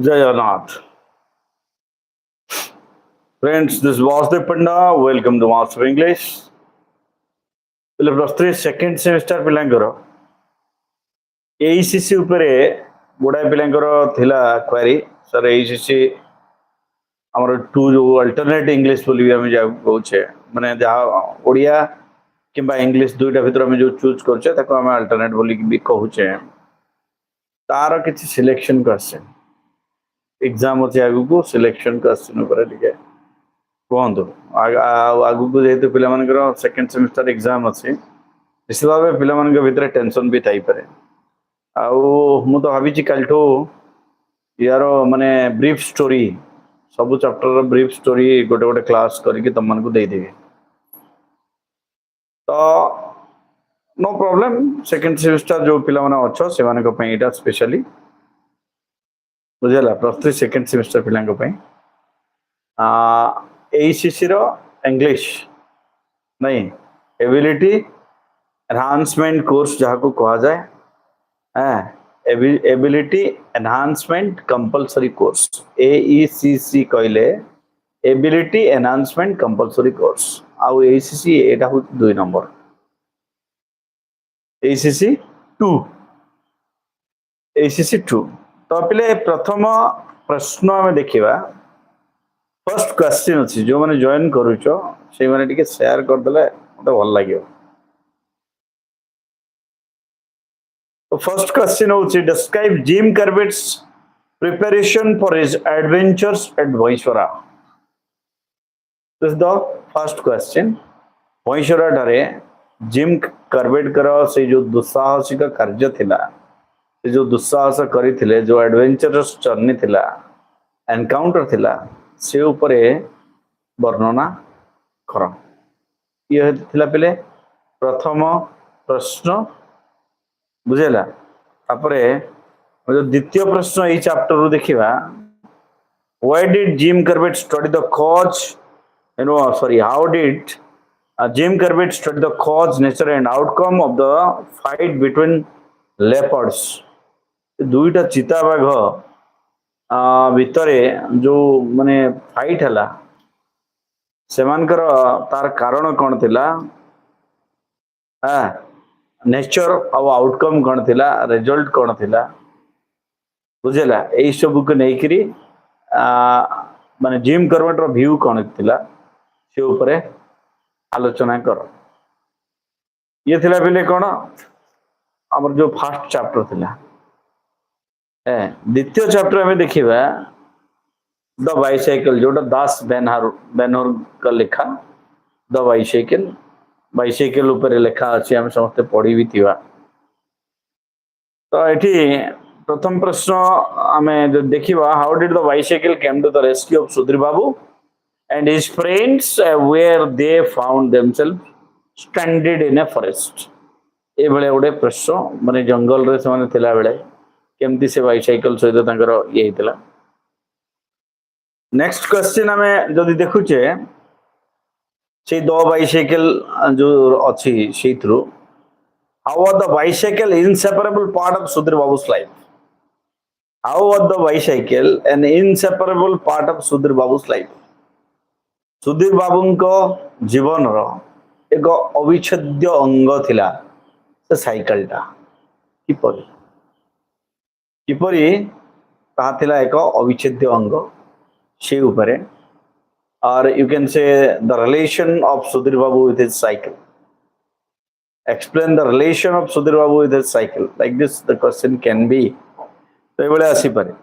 Jayannath. Friends, this was the Panda. Welcome to Master English. Plus 3 second semester पिलांकर AECC उपरे गुड़ाए पिलांकर थिला query sir एईसीसी हमर to जो अल्टरनेट इंग्लिश बोली हम जा कहूचे माने जहा ओडिया किबा इंग्लिश दुईटा भीतर हम जो चूज करछे ताको हम अल्टरनेट बोली भी कहूचे तार किछि सिलेक्शन क्वेश्चन एग्जाम अछि आगु को सिलेक्शन क्वेश्चन ऊपर टिके कहंतु आगु को जेतु पिला मानकर सेकंड सेमेस्टर एग्जाम अछि निश्चित भाव पिला मानक भीतर टेंशन भी थाई पारे मु तो भाभी कालठू यार माने ब्रीफ स्टोरी सब चैप्टर ब्रीफ स्टोरी गोटे गोटे क्लास करके तुम मन को दे देबे तो नो प्रॉब्लम सेकंड सेमेस्टर जो पिला माने अच्छो से माने को पई एटा स्पेशली बुझला प्लस 3 सेकंड सेमेस्टर पिला को पई एईसीसी रो इंग्लिश नहीं एबिलिटी एनहांसमेंट कोर्स जहाँ को कहा जाए एबिलिटी एनहांसमेंट कंपलसरी कोर्स एईसीसी कहले एबिलिटी एनहांसमेंट कंपलसरी कोर्स आउ एईसीसी एटा हो 2 नंबर एईसीसी 2 तो पिले प्रथम प्रश्न हमें देखिबा फर्स्ट क्वेश्चन अछि जो माने जॉइन करूचो से माने टिके शेयर कर देले मते भल लागियो तो फर्स्ट क्वेश्चन होची describe Jim Corbett's preparation for his adventures एट भोईसरा this is the first question भोईसरा ठारे जिम कार्बेट कर से जो दुस्साहसिक कार्य थिला से जो दुस्साहस करिथिले जो एडवेंचरस जर्नी थिला एनकाउंटर थिला से ऊपर वर्णना कर ये थिला पहले प्रथम प्रश्न बुझेला तापरे जो द्वितीय प्रश्न ए चैप्टर रो देखिबा why did Jim Corbett study the cause how did Jim Corbett study the cause nature and outcome of the fight between leopards दुईटा चीता बाघ भितरे जो माने फाइट हला सेमानकर तार कारण कौन थिला नेचर और आउटकम कौन थिला रिजल्ट कौन थिला बुझेला एई सब को नै करी माने जिम कार्बेट रो व्यू कौन थिला से ऊपर आलोचना कर ये थिला पहले कौन हमर जो फर्स्ट चैप्टर थिला द्वितीय चैप्टर में देखिबा द बाइसाइकिल जोटा दास बेनहर का लिखा द बाइसाइकिल ऊपर लिखा अछि हम समस्त पढ़ी भी थिबा तो एठी प्रथम प्रश्न हमें जो देखिबा how did the bicycle came to the rescue of Sudhir Babu and his friends where they found themselves stranded in a forest ए बेले ओडे प्रश्न माने जंगल रे से माने थिला बेले केमती से बाइसाइकिल सहित तांकर ये हितला नेक्स्ट क्वेश्चन हमें जदी देखुचे से दो बाइसाइकिल जो अछि से थ्रू how was the bicycle inseparable part of Sudhir Babu's life how was the bicycle an inseparable part of Sudhir Babu's life Sudhir बाबूंको जीवन रो एक अविच्छेद्य अंग थिला से साइकिल टा किपरि ता थिला एक अविच्छेद्य अंग से ऊपर और you can say the relation of Sudhir Babu with his cycle explain the relation of Sudhir Babu with his cycle like this the question can be तो एबले आसी पारे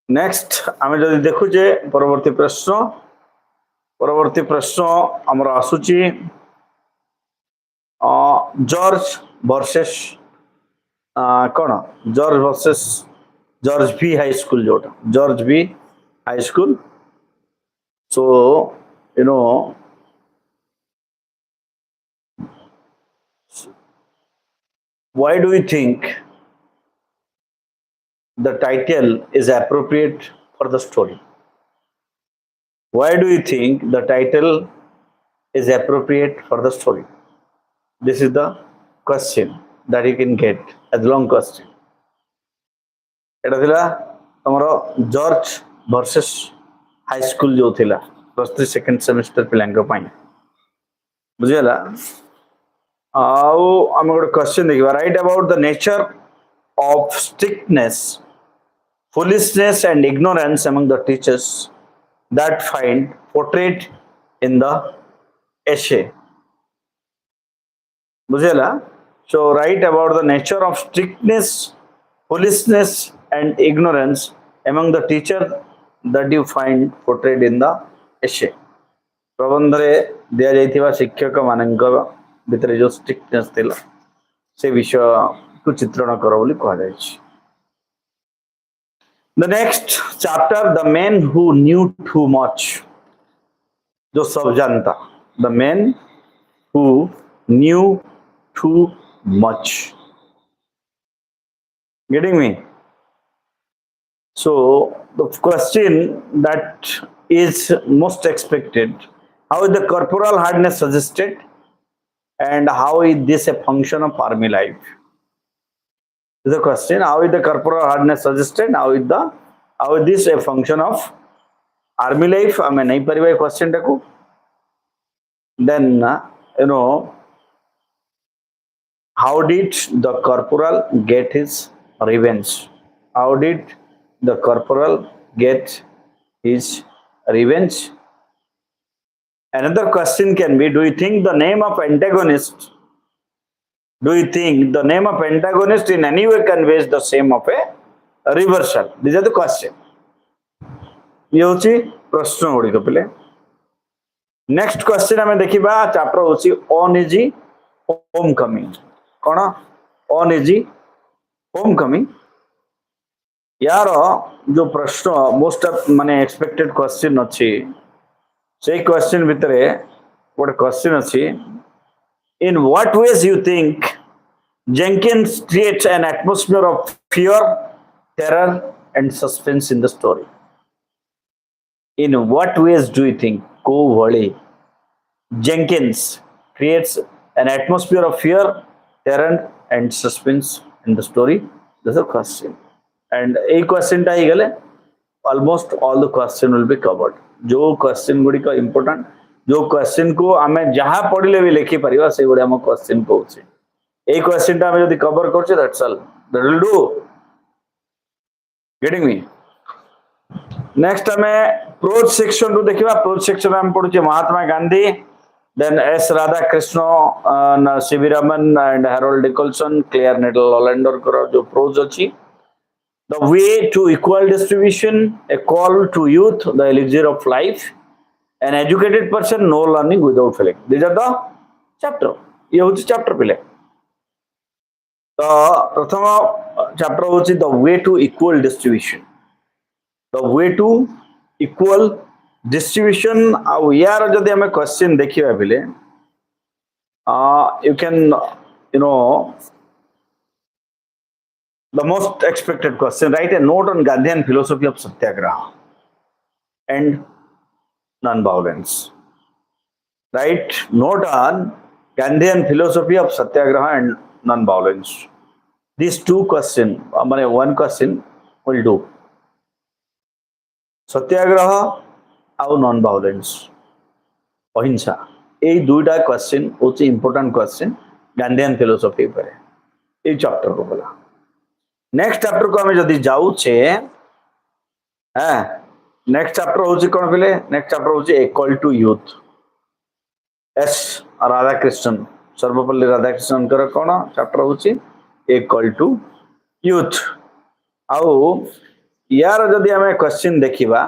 नेक्स्ट आमे जदि देखुचे परवर्ती प्रश्न हमर आसुची जॉर्ज वर्सेस कौन जॉर्ज वर्सेस जॉर्ज भी हाई स्कूल जोटा जॉर्ज भी high school so you know why do you think the title is appropriate for the story? Why do you think the title is appropriate for the story? This is the question that you can get as long question. एटा थिला तमरो George versus high school जो थिला plus 3 second semester पिलांको पाई बुझियला आउ हम गोटे question देखिबा right about the nature of strictness foolishness and ignorance among the teachers that find portrayed in the essay बुझेला so write about the nature of strictness foolishness and ignorance among the teacher that you find portrayed in the essay प्रबंध रे दिया जाइथिबा शिक्षक मानक भितरे जो strictness थिला से विषय को चित्रण करो बोली कहा जाय छी The next chapter, the man who knew too much. जो सब जानता. The man who knew too much. Getting me? So the question that is most expected: how is the corporal hardness suggested, and how is this a function of army life? The question: how is the corporal hardness suggested? How is this a function of army life? I mean, nahi pariba question taku. Then how did the corporal get his revenge? How did the corporal get his revenge? Another question can be: do you think the name of antagonist? Do you think the name of antagonist in any way conveys the same of a reversal? These are the question. ये होची प्रश्न गुड़िक पिले. Next question आम देखा chapter होची uneasy home coming. कौन uneasy home coming यार जो प्रश्न मोस्ट माने एक्सपेक्टेड क्वेश्चन अच्छी से क्वेश्चन भितर गोटे क्वेश्चन अच्छी In what ways you think Jenkins creates an atmosphere of fear, terror, and suspense in the story? In what ways do you think Jenkins creates an atmosphere of fear, terror, and suspense in the story? That's a question. And a question ta higale, almost all the question will be covered. जो question Gudi का important जो question को आम जहाँ पढ़ले भी लिखि परिवा से गुड़े हम क्वेश्चन कहूचे ए क्वेश्चन टा हम जदी कवर करछे that's all that will do getting me. Next हमें प्रोज सेक्शन रो देखिबा. प्रोज सेक्शन हम पढुचे Mahatma Gandhi, then S Radha Krishna, CV Raman and Harold Nicolson, क्लेयर नेटल ऑलेंडर को जो प्रोज अछि. The way to equal distribution, a call to youth, the elixir of life, an educated person, no learning without failing. These are the chapter. ये होची chapter पिले. तो प्रथम chapter होची the way to equal distribution. The way to equal distribution. आउ यार जदि हमें question देखिबा पिले, you can the most expected question, write a note on Gandhian philosophy of satyagraha and non-violence. Right? Note on Gandhian philosophy of satyagraha and non-violence. These two questions, one question will do. Satyagraha और non-violence, अहिंसा, ये दुईटा question होची important question Gandhian philosophy पर ये chapter को बोला. Next chapter को हमें जदी जाऊचे नेक्स्ट चैप्टर होची कोन पिले. नेक्स्ट चैप्टर होची equal to youth. S Radhakrishnan, Sarvepalli Radhakrishnan कर कोन चैप्टर होची इक्वल टू यूथ. आउ यार जदी हमें क्वेश्चन देखिबा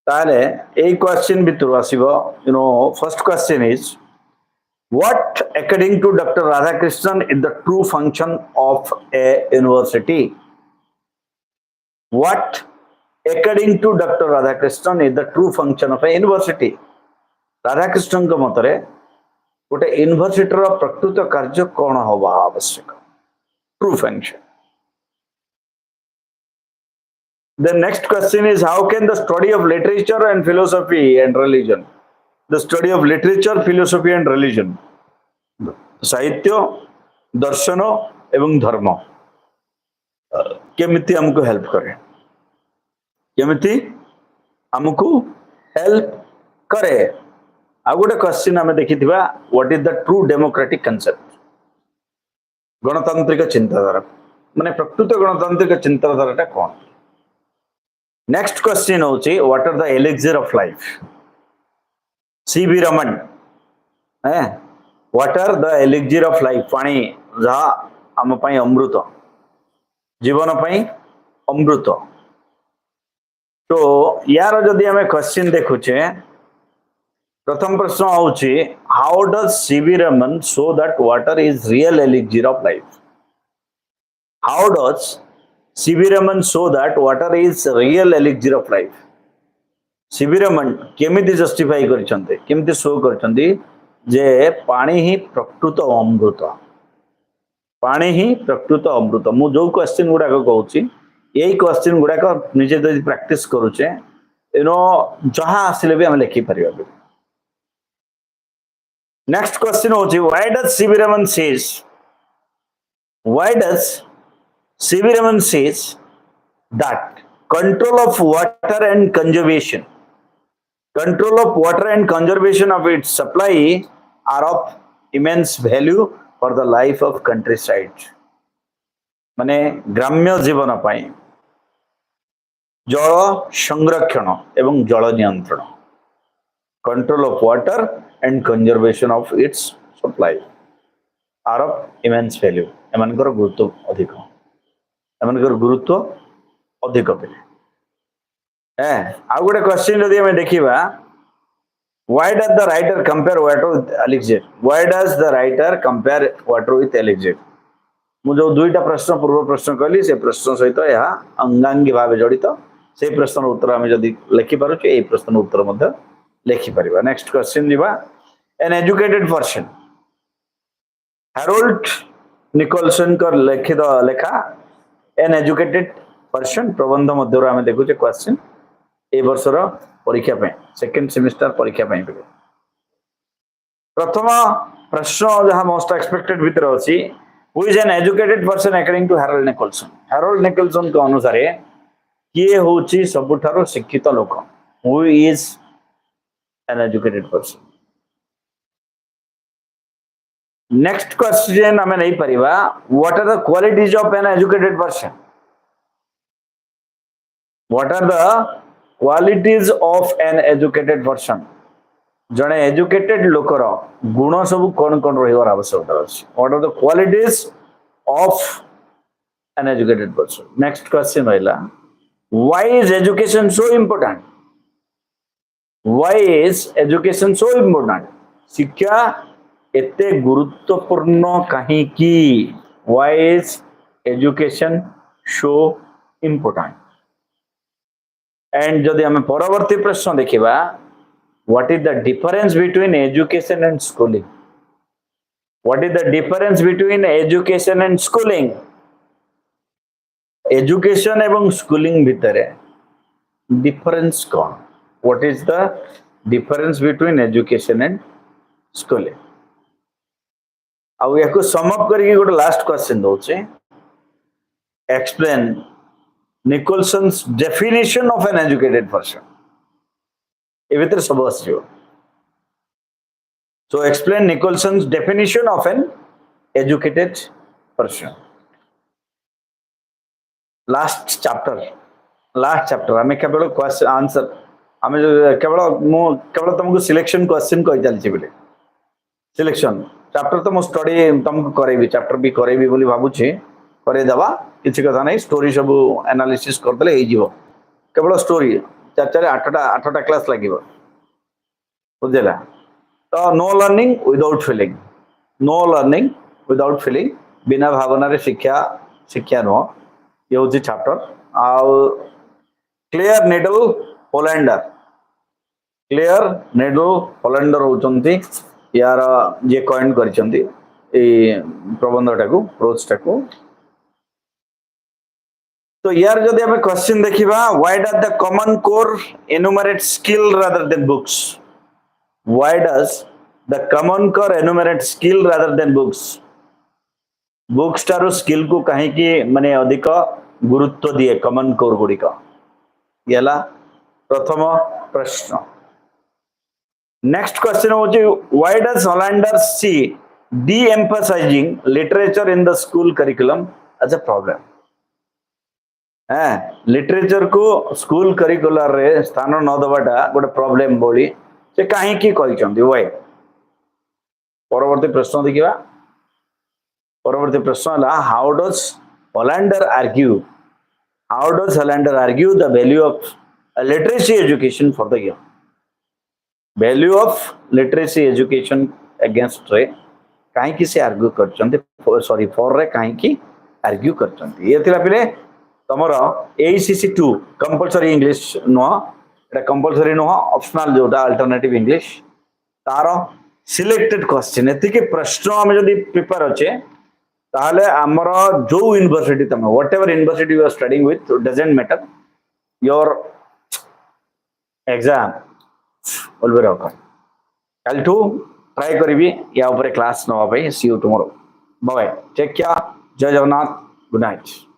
ताले ए क्वेश्चन भितर आसीबो. First question is what according to Dr. Radhakrishnan is the true function of a university? What according to Dr. Radhakrishnan is the true function of a university? Radhakrishnan को मतरे गोटे यूनिवर्सिटी रो प्रकृत कार्य कोन होबा आवश्यक, true function. The next question is how can the study of literature and philosophy and religion, the study of literature, philosophy and religion, साहित्य, दर्शन एवं धर्म केमिति हमको हेल्प करे, केमिति हमको हेल्प करे। आ गोटे क्वेश्चन आम देखी what is the true democratic concept, गणतांत्रिक चिंताधारा माने प्रकृत गणतांत्रिक चिंताधारा कौन। नेक्स्ट क्वेश्चन होची what are the elixir of life, CV Raman है what are the elixir of life, पानी जहा आम पई अमृत, जीवन पई अमृत। तो यार जदि आम क्वेश्चन देखुचे प्रथम प्रश्न होची how does CV Raman show that water is real elixir of life, how does CV Raman show that water is real elixir of life. CV Raman केमिति जस्टिफाई करछन्ते, केमिति शो करछन्ती जे पानी ही प्रकृत अमृत, पानी ही प्रकृत अमृत। मु जो क्वेश्चन गुडा कहूची यही क्वेश्चन गुडा निजे जदि प्रैक्टिस करूचे एनो जहां आसिले भी हम लिखि परिबा। नेक्स्ट क्वेश्चन होची why does CV Raman says, why does CV Raman says that control of water and conservation, control of water and conservation of its supply are of immense value for the life of countryside। माने ग्राम्य जीवन पाई जल संरक्षण एवं जल नियंत्रण, control of water and conservation of its supply are of immense value. एमानकर गुरुत्व अधिक, एमानकर गुरुत्व अधिक बेले है। आ गोटे क्वेश्चन जदि हमें देखिबा why does the writer compare water with elixir, why does the writer compare water with elixir. मु जो दुईटा प्रश्न पूर्व प्रश्न कहली से प्रश्न सहित यह अंगांगी भाव जड़ित, से प्रश्न उत्तर आम जदि लिखि पारुचे ए प्रश्न उत्तर मध्य लिखि परिबा। नेक्स्ट क्वेश्चन दिबा an educated person, Harold Nicolson का लिखित लेखा एन एजुकेटेड पर्सन प्रबंध मध्य आम देखुचे क्वेश्चन ए वर्षर परीक्षा पे सेकंड सेमिस्टर परीक्षा पे। प्रथम प्रश्न जहां मोस्ट एक्सपेक्टेड भीतर अछि who is an educated person according to Harold Nicolson. हैरोल्ड निकोलसन के अनुसार किए होची सबुठारो शिक्षित लोक, who is an educated person. Next question हमें नहीं परिबा what are the qualities of an educated person, what are the qualities of an educated person. जने एजुकेटेड लोकर गुण सब कौन कौन रहिवार आवश्यकता अछि, what are the qualities of an educated person. Next question रहला why is education so important, why is education so important, शिक्षा एते गुरुत्वपूर्ण कहीं की, why is education so important. And जदि हमें परवर्ती प्रश्न देखिबा what is the difference between education and schooling, what is the difference between education and schooling. Education एवं स्कूलिंग भितर डिफरेंस कौन, what is the difference between education and schooling. आउ याको सम अप करके गोटे लास्ट क्वेश्चन दोचे explain Nicholson's definition of an educated person। ए भीतर सब आसो। So explain Nicholson's definition of an educated person। Last chapter हमें केवल क्वेश्चन आंसर हमें केवल तुमको सिलेक्शन क्वेश्चन कहि चलछि बोले सिलेक्शन चैप्टर तो मो स्टडी तुमको करेबी, चैप्टर भी करेबी बोली भाबुछि, करे दबा किसी कथा नहीं, स्टोरी सब एनालिसिस करदले हे जीवो, केवल स्टोरी 4-8टा क्लास लागिवो बुझला। तो know learning without feeling, know learning without feeling, बिना भावना रे शिक्षा नो ये होची चैप्टर। आउ क्लियर नेडल होलैंडर होचंती यार जे कॉइन करचंती ए प्रबंधटा को प्रोच टाको। तो यार जदि हमें क्वेश्चन देखिबा why does the common core enumerate skill rather than books, why does the common core enumerate skill rather than books. Books टारो स्किल को कहीं की माने अधिक गुरुत्व दिए कमन कोर गुड़िक ये प्रथम प्रश्न नेक्स्ट क्वेश्चन होची why does Hollander see de-emphasising literature in the school curriculum as a problem literature को स्कूल करिकुलर रे स्थान न दबाटा गोटे प्रॉब्लम बोली से कहीं की कहिसंती व्हाई परवर्ती प्रश्न देखिबा परवर्ती प्रश्न है how does Hollander argue the value of literacy education for the year value of literacy education against रे कहीं की से आर्ग्यू करचंती सॉरी फॉर रे कहीं की आर्ग्यू करचंती ये थिला पिले तमरो AECC 2 कंपलसरी इंग्लिश नो एटा कंपलसरी नो ऑप्शनल जोटा अल्टरनेटिव इंग्लिश तारो सिलेक्टेड क्वेश्चन एति के प्रश्न हम जदी प्रिपेयर होचे ताहले हमर जो यूनिवर्सिटी तम whatever university you are studying with doesn't matter your exam will be rock कल टू ट्राई करबी या ऊपर क्लास नवा भाई see you tomorrow bye take care जय जगन्नाथ गुड नाइट